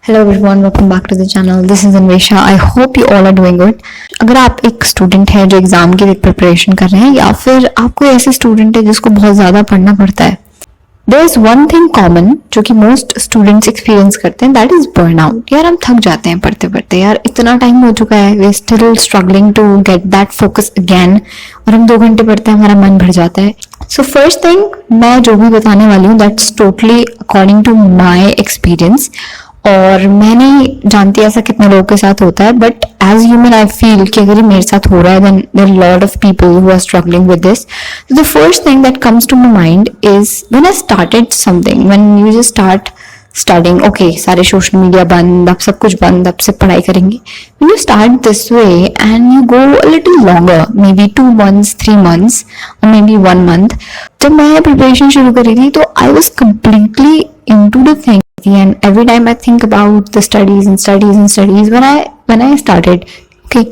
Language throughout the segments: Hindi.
Hello everyone, welcome back to the channel. This is Anvesha. I hope you all are doing good. अगर आप एक स्टूडेंट है जो एग्जाम की प्रिपरेशन कर रहे हैं या फिर आप कोई ऐसे स्टूडेंट है जिसको बहुत ज़्यादा पढ़ना पड़ता है, there is one thing common जो कि मोस्ट स्टूडेंट्स एक्सपीरियंस करते हैं, दैट इज बर्नआउट. यार हम थक जाते हैं पढ़ते पढ़ते, यार इतना टाइम हो चुका है, we still struggling to get that focus again, और हम 2 घंटे पढ़ते हैं हमारा मन भर जाता है. सो फर्स्ट थिंग मैं जो भी बताने वाली हूँ that's totally according to my experience, और मैं नहीं जानती ऐसा कितने लोगों के साथ होता है, but as human I feel कि अगर ये मेरे साथ हो रहा है then there are lot of people who are struggling with this. The first thing that comes to my mind is when I started something, when you just start studying, okay सारे सोशल मीडिया बंद, अब सब कुछ बंद, अब से पढ़ाई करेंगे. When you start this way and you go a little longer, may be 2 months 3 months और मे बी 1 month, जब मैं प्रिपरेशन शुरू करी थी तो I was completely into the thing. And every time I think about the studies when I started, okay,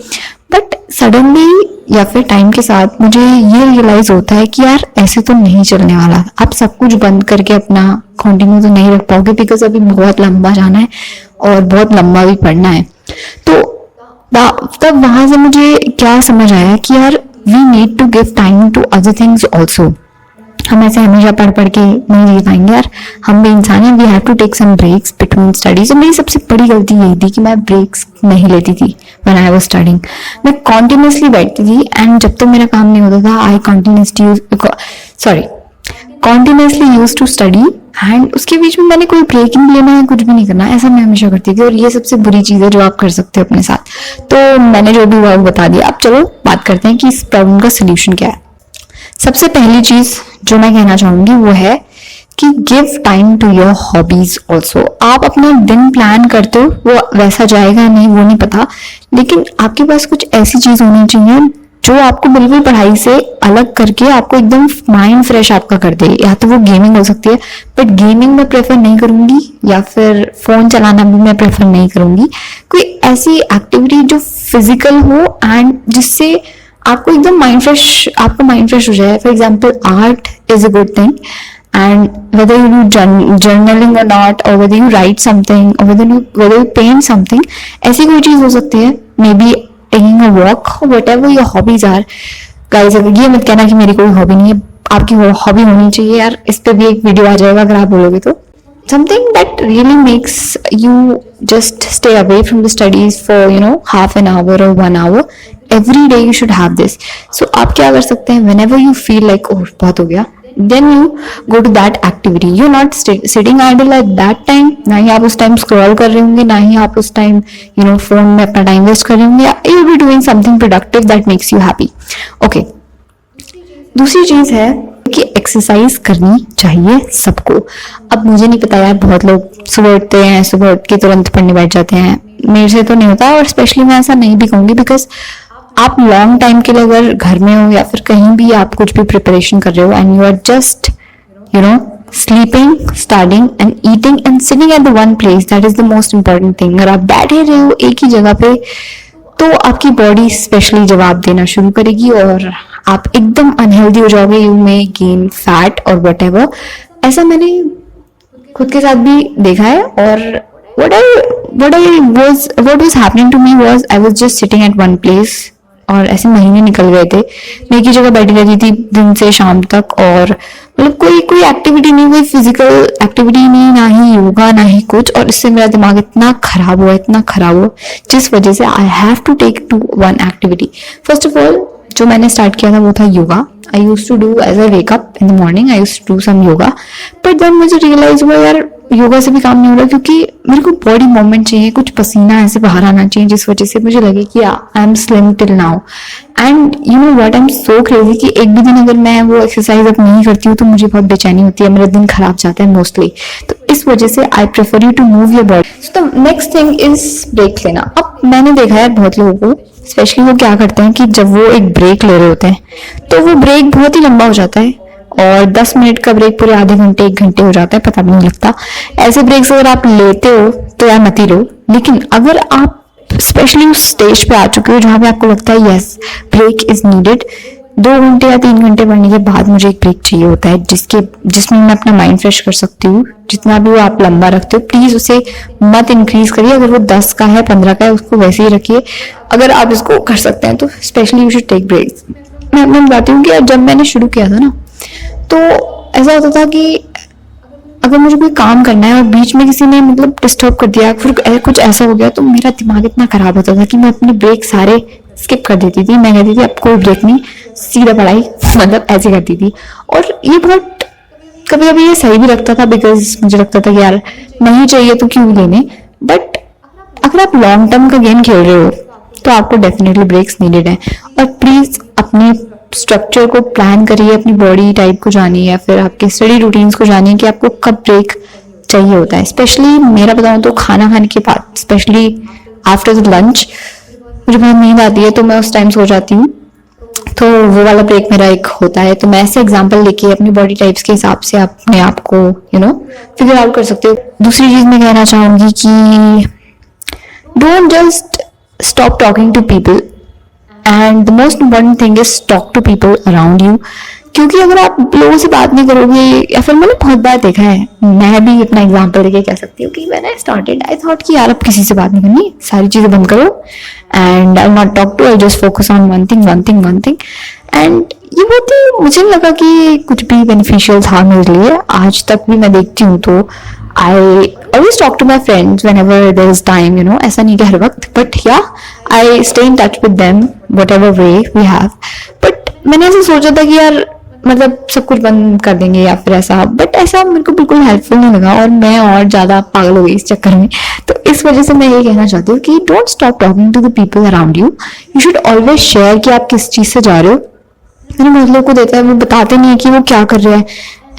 but suddenly या फिर टाइम के साथ मुझे ये रियलाइज होता है कि यार ऐसे तो नहीं चलने वाला. आप सब कुछ बंद करके अपना कंटिन्यू तो नहीं रख पाओगे, बिकॉज अभी बहुत लंबा जाना है और बहुत लंबा भी पढ़ना है. तो तब वहां से मुझे क्या समझ आया कि यार we need to give time to other things also. हम ऐसे हमेशा पढ़ पढ़ के नहीं जी पाएंगे यार, हम भी इंसान हैं. We have to take some breaks between studies. और मेरी सबसे बड़ी गलती यही थी कि मैं ब्रेक्स नहीं लेती थी व्हेन आई वाज स्टडिंग. मैं कॉन्टिन्यूसली बैठती थी एंड जब तक मेरा काम नहीं होता था I continuously used to study, and उसके बीच में मैंने कोई ब्रेक नहीं लेना है, कुछ भी नहीं करना, ऐसा मैं हमेशा करती थी. और ये सबसे बुरी चीज है जो आप कर सकते हो अपने साथ. तो मैंने जो भी हुआ वो बता दिया. अब चलो बात करते हैं कि इस प्रॉब्लम का सोल्यूशन क्या है. सबसे पहली चीज जो मैं कहना चाहूंगी वो है कि give time to your hobbies also. आप अपना दिन प्लान करते हो, वो वैसा जाएगा नहीं वो नहीं पता, लेकिन आपके पास कुछ ऐसी चीज होनी चाहिए जो आपको बिल्कुल पढ़ाई से अलग करके आपको एकदम माइंड फ्रेश आपका कर दे. या तो वो गेमिंग हो सकती है, बट गेमिंग मैं प्रेफर नहीं करूंगी, या फिर फोन चलाना भी मैं प्रेफर नहीं करूंगी. कोई ऐसी एक्टिविटी जो फिजिकल हो एंड जिससे आपको एकदम आपका माइंड फ्रेश हो जाए. For example art is a good thing, and whether you do journaling or not, or whether you write something, or whether you paint something, ऐसी कोई चीज हो सकती है. May be taking a walk, whatever your hobbies are. guys, ये मत कहना कि मेरी कोई हॉबी नहीं है, आपकी हॉबी होनी चाहिए यार. इस पे भी एक वीडियो आ जाएगा अगर आप बोलोगे तो. Something that really makes you just stay away from the studies for half an hour or 1 hour. Every day you should have this. So आप क्या कर सकते हैं, whenever you feel like oh बहुत हो गया, then you go to that activity. You're not sitting idle at that time. ना ही आप उस टाइम स्क्रॉल कर रहे होंगे, ना ही आप उस टाइम फोन में अपना टाइम वेस्ट कर रहे होंगे. You'll be doing something productive that makes you happy. Okay. दूसरी चीज है कि एक्सरसाइज करनी चाहिए सबको. अब मुझे नहीं पता यार, बहुत लोग सुबह उठते हैं, सुबह उठ के तुरंत पढ़ने बैठ जाते हैं. मेरे से तो नहीं होता, और स्पेशली मैं ऐसा नहीं भी कहूंगी, बिकॉज आप लॉन्ग टाइम के लिए अगर घर में हो या फिर कहीं भी आप कुछ भी प्रिपरेशन कर रहे हो and you are just sleeping, studying and eating and sitting at the one place, that is the most important thing. अगर आप बैठे रहे हो एक ही जगह पे तो आपकी बॉडी स्पेशली जवाब देना शुरू करेगी और आप एकदम अनहेल्दी हो जाओगे. यू मे गेन फैट और व्हाटएवर. ऐसा मैंने खुद के साथ भी देखा है. और what was happening to me was I was just sitting at one place, और ऐसे महीने निकल गए थे. मैं एक ही जगह बैठी रहती थी दिन से शाम तक, और मतलब कोई एक्टिविटी नहीं, कोई फिजिकल एक्टिविटी नहीं, ना ही योगा ना ही कुछ. और इससे मेरा दिमाग इतना खराब हुआ जिस वजह से I have to take to one activity. First of all जो मैंने स्टार्ट किया था वो था yoga. I used to do as I wake up in the morning, I used to do some yoga. But then मुझे रियलाइज हुआ यार योगा से भी काम नहीं हो रहा, क्योंकि मेरे को बॉडी मूवमेंट चाहिए, कुछ पसीना ऐसे बाहर आना चाहिए, जिस वजह से मुझे लगे कि I am slim till now. And you know what, I am so crazy कि एक भी दिन अगर मैं वो एक्सरसाइज अब नहीं करती हूँ तो मुझे बहुत बेचैनी होती है, मेरा दिन खराब जाता है मोस्टली. तो इस वजह से I prefer you to move your body. So the next thing is break लेना. अब मैंने देखा है बहुत लोगों को, स्पेशली वो क्या करते हैं कि जब वो एक ब्रेक ले रहे होते हैं तो वो ब्रेक बहुत ही लंबा हो जाता है, और 10 मिनट का ब्रेक पूरे आधे घंटे 1 घंटे हो जाता है, पता भी नहीं लगता. ऐसे ब्रेक्स अगर आप लेते हो तो यार मत ही लो. लेकिन अगर आप स्पेशली उस स्टेज पे आ चुके हो जहां पे आपको लगता है यस ब्रेक इज नीडेड, 2 घंटे या 3 घंटे पढ़ने के बाद मुझे एक ब्रेक चाहिए होता है, जिसमें मैं अपना माइंड फ्रेश कर सकती हूँ। जितना भी वो आप लंबा रखते हो प्लीज उसे मत इंक्रीज करिए। अगर वो 10 का है, 15 का है, उसको वैसे ही रखिए। अगर आप इसको कर सकते हैं तो specially you should take breaks. मैं अपना बताती हूँ कि जब मैंने शुरू किया था ना, तो ऐसा होता था कि अगर मुझे कोई काम करना है और बीच में किसी ने मतलब डिस्टर्ब कर दिया, फिर कुछ ऐसा हो गया, तो मेरा दिमाग इतना खराब होता था कि मैं अपने ब्रेक सारे स्किप कर देती थी। मैं कहती थी अब कोई ब्रेक नहीं, सीधा पढ़ाई, मतलब ऐसे करती थी। और ये बहुत कभी कभी ये सही भी लगता था, बिकॉज मुझे लगता था कि यार नहीं चाहिए तो क्यों लेने। बट अगर आप लॉन्ग टर्म का गेम खेल रहे हो तो आपको डेफिनेटली ब्रेक्स नीडेड है। और प्लीज अपने स्ट्रक्चर को प्लान करिए, अपनी बॉडी टाइप को जानिए या फिर आपके स्टडी रूटीन्स को जानिए कि आपको कब ब्रेक चाहिए होता है। स्पेशली मेरा बताऊं तो खाना खाने के बाद, स्पेशली आफ्टर द लंच, मुझे बहुत नींद आती है तो मैं उस टाइम सो जाती हूँ, तो वो वाला ब्रेक मेरा एक होता है। तो मैं ऐसे एग्जांपल लेके अपनी बॉडी टाइप्स के हिसाब से अपने आप को फिगर आउट कर सकते हो। दूसरी चीज मैं कहना चाहूंगी कि don't just stop talking to people, and the most important thing is talk to people around you। क्योंकि अगर आप लोगों से बात नहीं करोगे, या फिर मैंने बहुत बार देखा है, मैं भी अपना एग्जांपल देके कह सकती हूँ कि when I started I thought कि यार अब किसी से बात नहीं करनी, सारी चीजें बंद करो and I not talk to, I just focus on one thing. And ये बहुत ही, मुझे लगा कि कुछ भी बेनिफिशियल था मेरे लिए। आज तक भी मैं देखती हूँ तो I always talk to my friends whenever there is time, ऐसा नहीं कि हर वक्त, but yeah, I stay in touch with them whatever way we have। but मैंने ऐसे सोचा था कि यार मतलब सब कुछ बंद कर देंगे या फिर ऐसा, बट ऐसा मेरे को बिल्कुल हेल्पफुल नहीं लगा और मैं और ज्यादा पागल हो गई इस चक्कर में। तो इस वजह से मैं ये कहना चाहती हूँ कि don't stop talking to the people around you. You should always share कि आप किस चीज से जा रहे हो। मैंने बहुत लोगों को देखा है, वो बताते नहीं है कि वो क्या कर रहे हैं,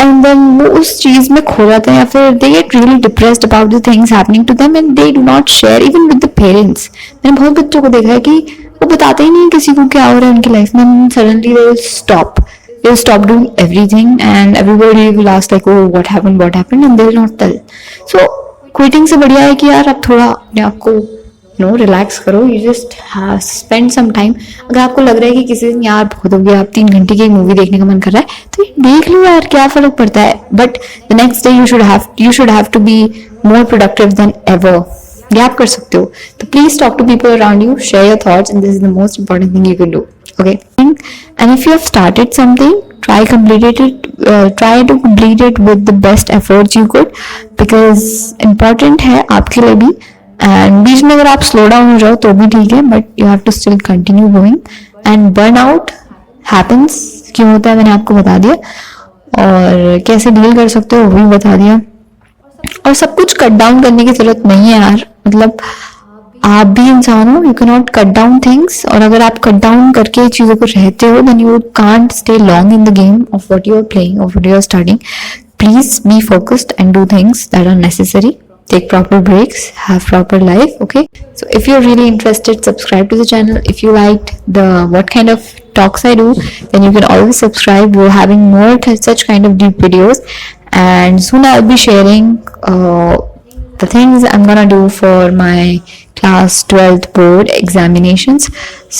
एंड देन वो उस चीज में खो जाते हैं, या फिर they get really depressed about the things happening to them and they do not share even with the parents. मैंने बहुत बच्चों को देखा है कि वो बताते ही नहीं किसी को क्या हो रहा है उनकी लाइफ में। Suddenly they will stop doing everything and everybody will ask like oh what happened and they will not tell. So quitting से बढ़िया है कि यार आप थोड़ा अपने आप को रिलैक्स करो। You just spend some time. अगर आपको लग रहा है कि किसी दिन यार बहुत हो गया, आप 3 घंटे की मूवी देखने का मन कर रहा है, तो देख लो यार, क्या फर्क पड़ता है। But the next day you should have to be more productive than ever. ये आप कर सकते हो। तो please talk to people around you, share your thoughts, and this is the most important thing you can do. Okay, and if you have started something, try to complete it with the best efforts you could, because important है आपके लिए भी। एंड बीच में अगर आप स्लो डाउन हो जाओ तो भी ठीक है, but you have to still continue going. And burn out happens, क्यों होता है मैंने आपको बता दिया, और कैसे डील कर सकते हो वो भी बता दिया। और सब कुछ कट डाउन करने की जरूरत नहीं है यार, मतलब आप भी इंसान हो, you can not cut down things. और अगर आप कट डाउन करके चीजों को रहते हो, then you can't stay long in the game of what you are playing और what you are studying. Please be focused and do things that are necessary. Take proper breaks, have proper life. Okay, so if you're really interested, subscribe to the channel. If you liked what kind of talks I do, then you can always subscribe. We're having more such kind of deep videos, and soon I'll be sharing the things I'm gonna do for my class 12th board examinations.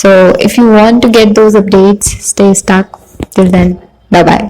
So if you want to get those updates, stay stuck. Till then, bye bye.